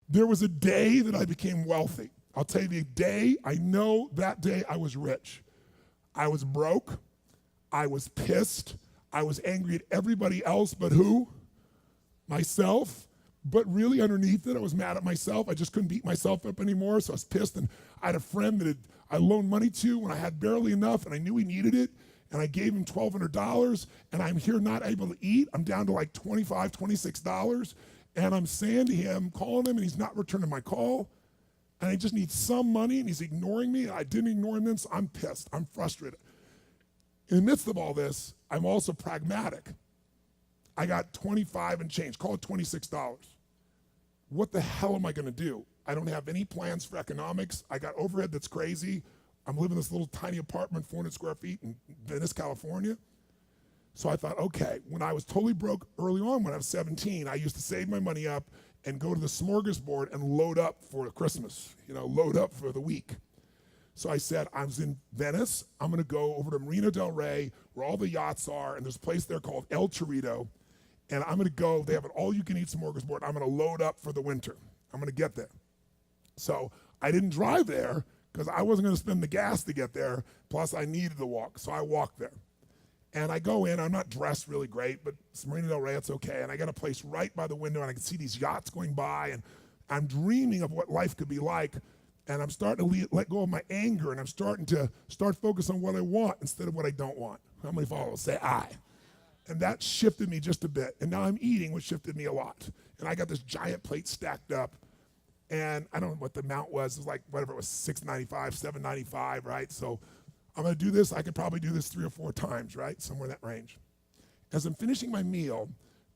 There was a day that I became wealthy. I'll tell you the day, I know that day I was rich. I was broke, I was pissed, I was angry at everybody else but who? Myself. But really underneath it, I was mad at myself. I just couldn't beat myself up anymore, so I was pissed. And I had a friend that I loaned money to when I had barely enough, and I knew he needed it, and I gave him $1,200, and I'm here not able to eat. I'm down to like $25, $26, and I'm saying to him, calling him, and he's not returning my call, and I just need some money, and he's ignoring me. I didn't ignore him then, so I'm pissed. I'm frustrated. In the midst of all this, I'm also pragmatic. I got 25 and change, call it $26. What the hell am I gonna do? I don't have any plans for economics. I got overhead that's crazy. I'm living in this little tiny apartment, 400 square feet in Venice, California. So I thought, okay, when I was totally broke early on when I was 17, I used to save my money up and go to the smorgasbord and load up for Christmas, load up for the week. So I said, I was in Venice, I'm gonna go over to Marina del Rey, where all the yachts are, and there's a place there called El Torito, and I'm gonna go, they have an all-you-can-eat smorgasbord, I'm gonna load up for the winter. I'm gonna get there. So I didn't drive there, because I wasn't gonna spend the gas to get there, plus I needed to walk, so I walked there. And I go in, I'm not dressed really great, but it's Marina del Rey, it's okay, and I got a place right by the window, and I can see these yachts going by, and I'm dreaming of what life could be like, and I'm starting to let go of my anger, and I'm starting to focus on what I want instead of what I don't want. How many followers say I? And that shifted me just a bit. And now I'm eating, which shifted me a lot. And I got this giant plate stacked up. And I don't know what the amount was. It was like, whatever it was, $6.95, $7.95, right? So I'm gonna do this. I could probably do this 3 or 4 times, right? Somewhere in that range. As I'm finishing my meal,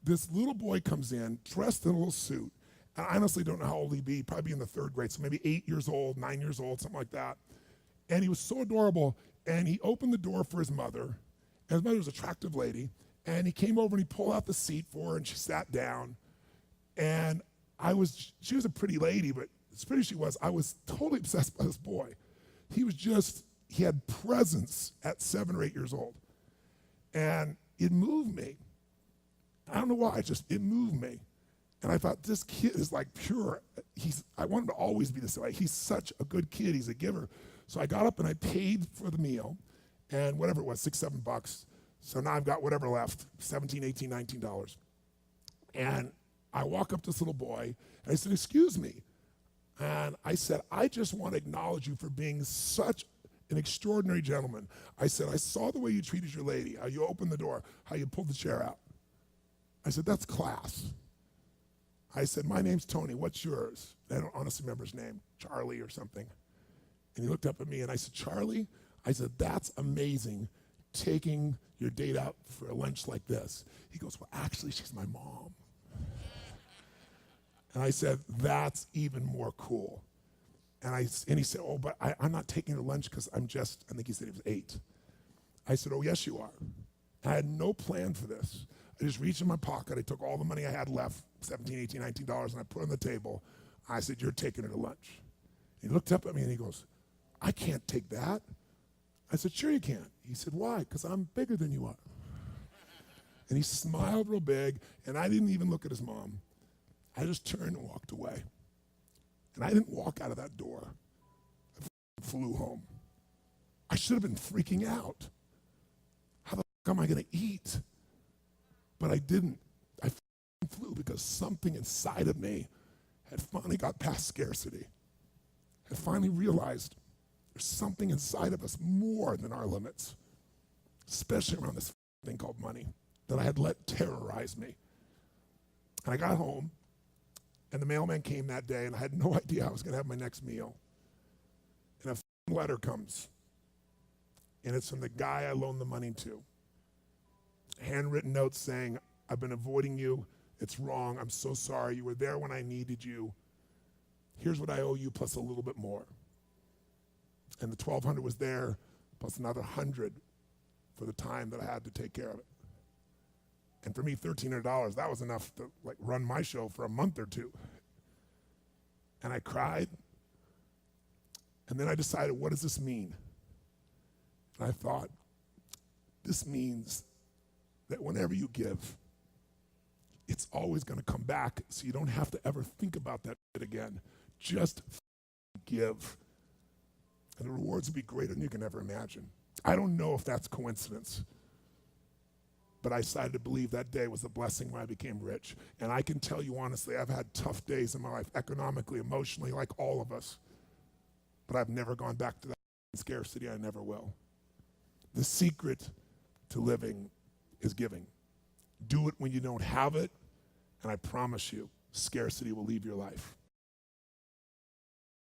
this little boy comes in, dressed in a little suit. And I honestly don't know how old he'd be, probably in the 3rd grade, so maybe 8 years old, 9 years old, something like that. And he was so adorable. And he opened the door for his mother. And his mother was an attractive lady. And he came over and he pulled out the seat for her and she sat down. And she was a pretty lady, but as pretty as she was, I was totally obsessed by this boy. He had presence at 7 or 8 years old. And it moved me. I don't know why, it moved me. And I thought, this kid is like pure. I want him to always be this way. He's such a good kid, he's a giver. So I got up and I paid for the meal, and whatever it was, $6, $7. So now I've got whatever left, $17, $18, $19. And I walk up to this little boy, and I said, excuse me. And I said, I just want to acknowledge you for being such an extraordinary gentleman. I said, I saw the way you treated your lady, how you opened the door, how you pulled the chair out. I said, that's class. I said, my name's Tony, what's yours? I don't honestly remember his name, Charlie or something. And he looked up at me and I said, Charlie? I said, that's amazing, taking your date out for a lunch like this. He goes, well, actually, she's my mom. And I said, that's even more cool. And he said, oh, but I'm not taking her to lunch because I think he said he was 8. I said, oh, yes, you are. I had no plan for this. I just reached in my pocket. I took all the money I had left, $17, $18, $19, and I put it on the table. I said, you're taking her to lunch. He looked up at me and he goes, I can't take that. I said, sure you can. He said, why? Because I'm bigger than you are. And he smiled real big, and I didn't even look at his mom. I just turned and walked away. And I didn't walk out of that door. I flew home. I should have been freaking out. How the fuck am I gonna eat? But I didn't. I flew because something inside of me had finally got past scarcity. Had finally realized there's something inside of us more than our limits, especially around this thing called money that I had let terrorize me. And I got home, and the mailman came that day, and I had no idea I was gonna have my next meal. And a letter comes, and it's from the guy I loaned the money to. Handwritten notes saying, I've been avoiding you, it's wrong, I'm so sorry, you were there when I needed you. Here's what I owe you plus a little bit more. And the $1,200 was there, plus another $100 for the time that I had to take care of it. And for me, $1,300, that was enough to run my show for a month or 2. And I cried, and then I decided, what does this mean? And I thought, this means that whenever you give, it's always gonna come back, so you don't have to ever think about that shit again. Just give. And the rewards will be greater than you can ever imagine. I don't know if that's coincidence, but I decided to believe that day was a blessing when I became rich. And I can tell you honestly, I've had tough days in my life, economically, emotionally, like all of us. But I've never gone back to that scarcity. I never will. The secret to living is giving. Do it when you don't have it, and I promise you, scarcity will leave your life.